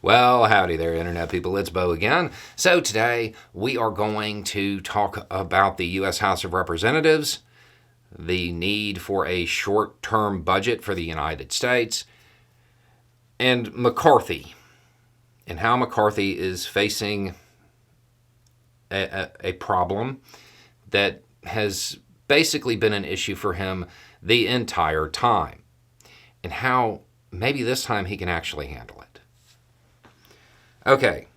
Well, howdy there, Internet people. It's Bo again. So today we are going to talk about the U.S. House of Representatives, the need for a short-term budget for the United States, and McCarthy, and how McCarthy is facing a problem that has basically been an issue for him the entire time, and how maybe this time he can actually handle it. Okay,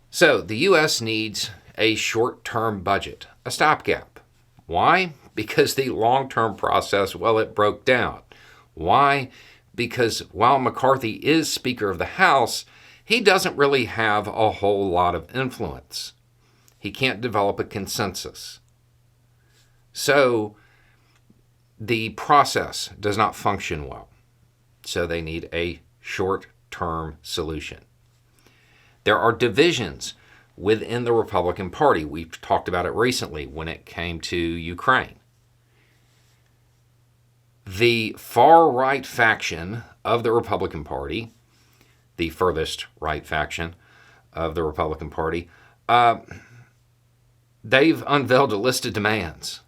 so the U.S. needs a short-term budget, a stopgap. Why? Because the long-term process, well, it broke down. Why? Because while McCarthy is Speaker of the House, he doesn't really have a whole lot of influence. He can't develop a consensus. So the process does not function well. So they need a short-term solution. There are divisions within the Republican Party. We've talked about it recently when it came to Ukraine. The far-right faction of the Republican Party, the furthest right faction of the Republican Party, they've unveiled a list of demands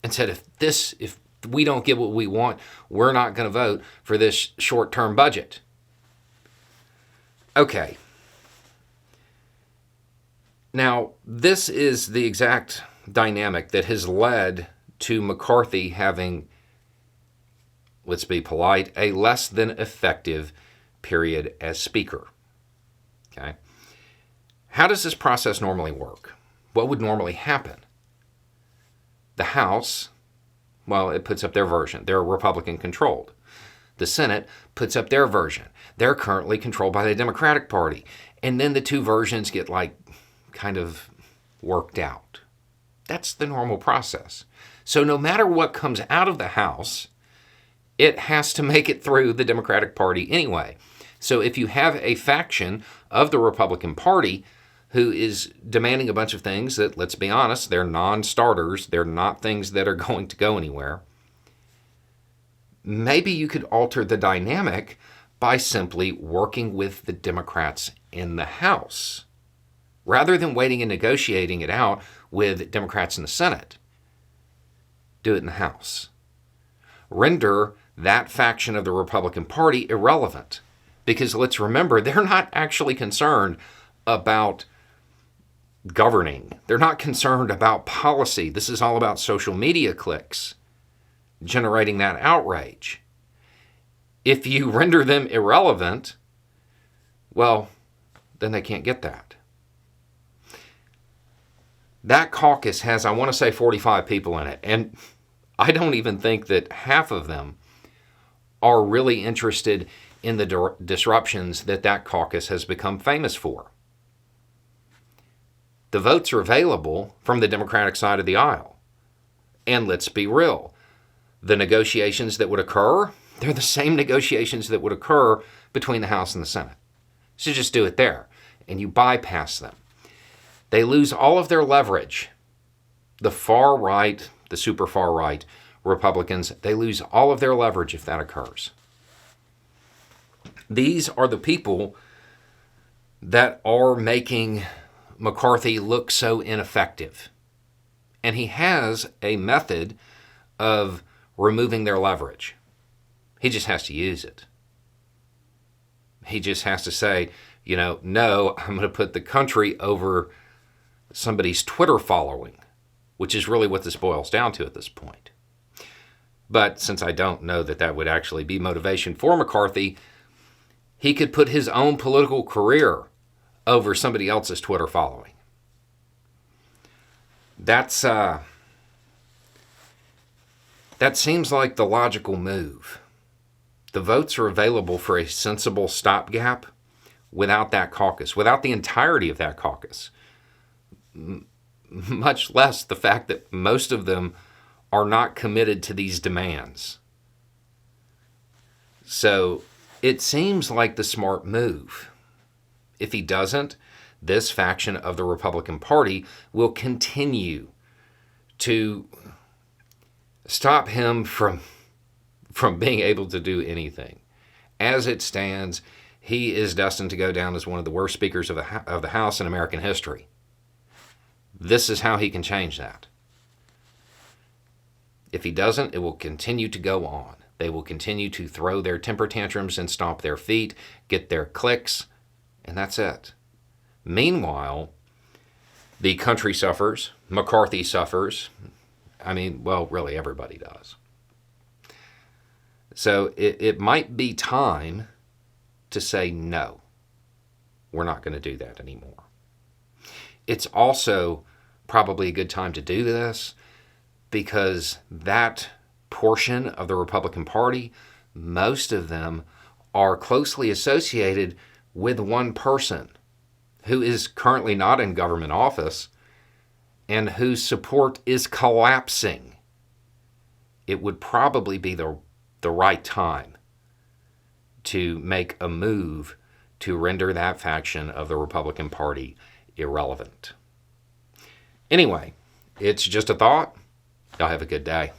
and said if we don't get what we want, we're not going to vote for this short-term budget. Okay. Now, this is the exact dynamic that has led to McCarthy having, let's be polite, a less than effective period as Speaker. Okay? How does this process normally work? What would normally happen? The House, well, it puts up their version. They're Republican-controlled. The Senate puts up their version. They're currently controlled by the Democratic Party. And then the two versions get kind of worked out. That's the normal process. So no matter what comes out of the House, it has to make it through the Democratic Party anyway. So if you have a faction of the Republican Party who is demanding a bunch of things that, let's be honest, they're non-starters, they're not things that are going to go anywhere, maybe you could alter the dynamic by simply working with the Democrats in the House, rather than waiting and negotiating it out with Democrats in the Senate. Do it in the House. Render that faction of the Republican Party irrelevant. Because let's remember, they're not actually concerned about governing. They're not concerned about policy. This is all about social media clicks, generating that outrage. If you render them irrelevant, well, then they can't get that. That caucus has, I want to say, 45 people in it. And I don't even think that half of them are really interested in the disruptions that caucus has become famous for. The votes are available from the Democratic side of the aisle. And let's be real, the negotiations that would occur, they're the same negotiations that would occur between the House and the Senate. So just do it there, and you bypass them. They lose all of their leverage. The far right, the super far right Republicans, they lose all of their leverage if that occurs. These are the people that are making McCarthy look so ineffective. And he has a method of removing their leverage. He just has to use it. He just has to say, no, I'm going to put the country over somebody's Twitter following, which is really what this boils down to at this point. But since I don't know that would actually be motivation for McCarthy, he could put his own political career over somebody else's Twitter following. That seems like the logical move. The votes are available for a sensible stopgap without that caucus, without the entirety of that caucus. Much less the fact that most of them are not committed to these demands. So it seems like the smart move. If he doesn't, this faction of the Republican Party will continue to stop him from being able to do anything. As it stands, he is destined to go down as one of the worst speakers of the House in American history. This is how he can change that. If he doesn't, it will continue to go on. They will continue to throw their temper tantrums and stomp their feet, get their clicks, and that's it. Meanwhile, the country suffers, McCarthy suffers. I mean, well, really everybody does. So it might be time to say no. We're not going to do that anymore. It's also probably a good time to do this because that portion of the Republican Party, most of them are closely associated with one person who is currently not in government office and whose support is collapsing. It would probably be the right time to make a move to render that faction of the Republican Party irrelevant. Anyway, it's just a thought. Y'all have a good day.